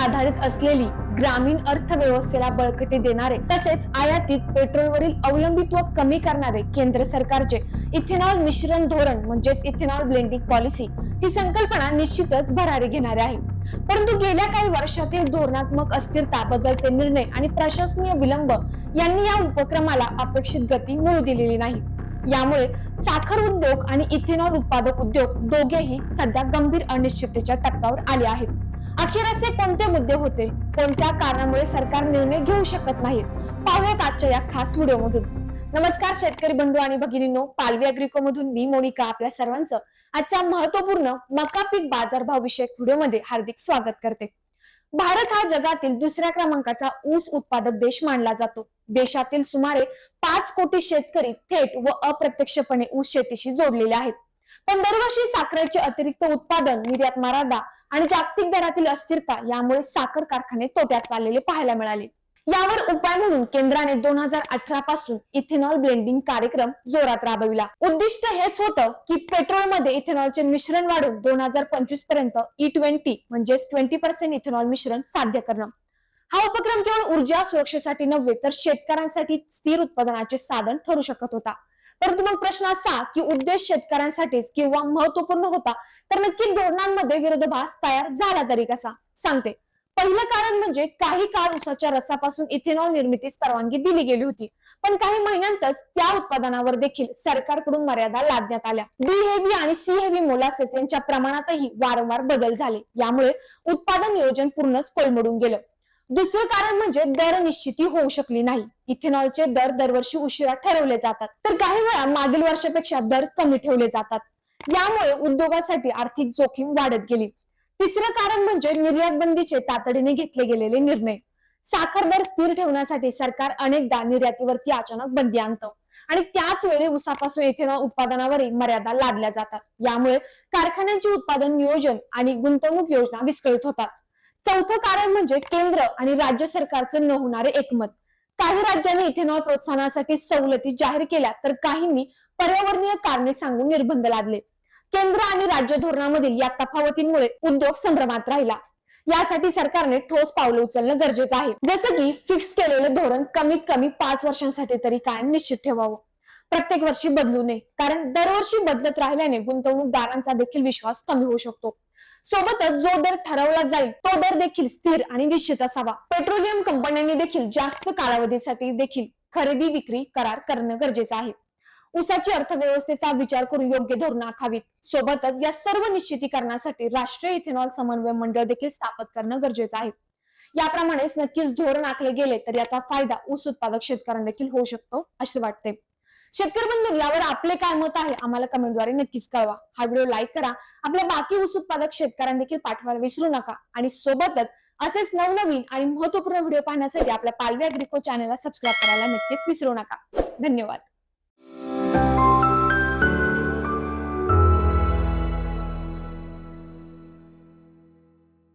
आधारित असलेली ग्रामीण अर्थव्यवस्थेला बळकटी देणारे तसेच आयातीत पेट्रोलवरील अवलंबित्व कमी करणारे केंद्र सरकारचे इथेनॉल मिश्रण धोरण म्हणजेच इथेनॉल ब्लेंडिंग पॉलिसी ही संकल्पना निश्चितच भरारी घेणारी आहे. परंतु गेल्या काही वर्षातील धोरणात्मक अस्थिरता, बदलते निर्णय आणि प्रशासकीय विलंब यांनी या उपक्रमाला अपेक्षित गती मिळू दिलेली नाही. यामुळे साखर उद्योग आणि इथेनॉल उत्पादक उद्योग दोघेही सध्या गंभीर अनिश्चिततेच्या टप्प्यावर आले आहेत. अखेर असे कोणते मुद्दे होते, कोणत्या कारणामुळे सरकार निर्णय घेऊ शकत नाहीत, पाहूयात आजच्या या खास व्हिडिओमधून. नमस्कार शेतकरी बंधू आणि भगिनींनो, पालवी अॅग्रिको मधून मी मोनिका आपल्या सर्वांचं आजच्या महत्वपूर्ण मका पीक बाजारभाव विषयक व्हिडिओमध्ये हार्दिक स्वागत करते. भारत हा जगातील दुसऱ्या क्रमांकाचा ऊस उत्पादक देश मानला जातो. देशातील सुमारे 5 कोटी शेतकरी थेट व अप्रत्यक्षपणे ऊस शेतीशी जोडलेले आहेत. पण दरवर्षी साखरेचे अतिरिक्त उत्पादन, निर्यात मर्यादा आणि जागतिक दरातील अस्थिरता यामुळे साखर कारखाने तोट्यात चाललेले पाहायला मिळाले. यावर उपाय म्हणून केंद्राने 2018 पासून इथेनॉल ब्लेंडिंग कार्यक्रम जोरात राबविला. उद्दिष्ट हेच होतं की पेट्रोलमध्ये इथेनॉलचे मिश्रण वाढून 2025 पर्यंत E20 म्हणजेच 20% इथेनॉल मिश्रण साध्य करणं. हा उपक्रम केवळ ऊर्जा सुरक्षेसाठी नव्हे तर शेतकऱ्यांसाठी स्थिर उत्पादनाचे साधन ठरू शकत होता. परंतु मग प्रश्न असा की उद्देश शेतकऱ्यांसाठीच किंवा महत्वपूर्ण होता, तर नक्की धोरणांमध्ये विरोधाभास तयार झाला तरी कसा, सांगते. पहिलं कारण म्हणजे काही काळ ऊसाच्या रसापासून इथेनॉल निर्मितीस परवानगी दिली गेली होती, पण काही महिन्यांतच त्या उत्पादनावर देखील सरकारकडून मर्यादा लादण्यात आल्या. बी हेवी आणि सी हेवी मोलासेस यांच्या प्रमाणातही वारंवार बदल झाले. यामुळे उत्पादन नियोजन पूर्णच कोलमडून गेलं. दुसरं कारण म्हणजे दर निश्चिती होऊ शकली नाही. इथेनॉलचे दर दरवर्षी उशिरा ठरवले जातात, तर काही वेळा मागील वर्षापेक्षा दर कमी ठेवले जातात. यामुळे उद्योगासाठी आर्थिक जोखीम वाढत गेली. तिसरं कारण म्हणजे निर्यात बंदीचे तातडीने घेतले गेलेले निर्णय. साखर दर स्थिर ठेवण्यासाठी सरकार अनेकदा निर्यातीवरती अचानक बंदी आणतं आणि त्याच वेळी ऊसापासून इथेनॉल उत्पादनावरही मर्यादा लादल्या जातात. यामुळे कारखान्यांचे उत्पादन नियोजन आणि गुंतवणूक योजना विस्कळीत होतात. चौथं कारण म्हणजे केंद्र आणि राज्य सरकारचं न होणारे एकमत. काही राज्यांनी इथेनॉल प्रोत्साहनासाठी सवलती जाहीर केल्या, तर काहींनी पर्यावरणीय कारणे सांगून निर्बंध लादले. केंद्र आणि राज्य धोरणामधील या तफावतींमुळे उद्योग संभ्रमात राहिला. यासाठी सरकारने ठोस पावलं उचलणं गरजेचं आहे. जसं की फिक्स केलेलं धोरण कमीत कमी 5 वर्षांसाठी तरी कायम निश्चित ठेवावं. प्रत्येक वर्षी बदलू नये, कारण दरवर्षी बदलत राहिल्याने गुंतवणूकदारांचा देखील विश्वास कमी होऊ शकतो. सोबतच जो दर ठरवला जाईल तो दर देखील स्थिर आणि निश्चित असावा. पेट्रोलियम कंपन्यांनी देखील जास्त कालावधीसाठी देखील खरेदी विक्री करार करणं गरजेचं आहे. ऊसाची अर्थव्यवस्थेचा विचार करून योग्य धोरण आखावीत. सोबतच या सर्व निश्चितीकरणासाठी राष्ट्रीय इथेनॉल समन्वय मंडळ देखील स्थापित करणं गरजेचं आहे. याप्रमाणेच नक्कीच धोरण आखले गेले तर याचा फायदा ऊस उत्पादक शेतकऱ्यांना देखील होऊ शकतो असे वाटते. शेतकरी बंधू, यावर आपले काय मत आहे आम्हाला कमेंटद्वारे नक्कीच कळवा. हा व्हिडिओ लाईक करा, आपल्या बाकी ऊस उत्पादक शेतकऱ्यांना देखील पाठवायला विसरू नका आणि सोबतच असेच नवनवीन आणि महत्वपूर्ण व्हिडिओ पाहण्यासाठी आपल्या पालवी अॅग्रिको चॅनलला सबस्क्राईब करायला नक्कीच विसरू नका. धन्यवाद.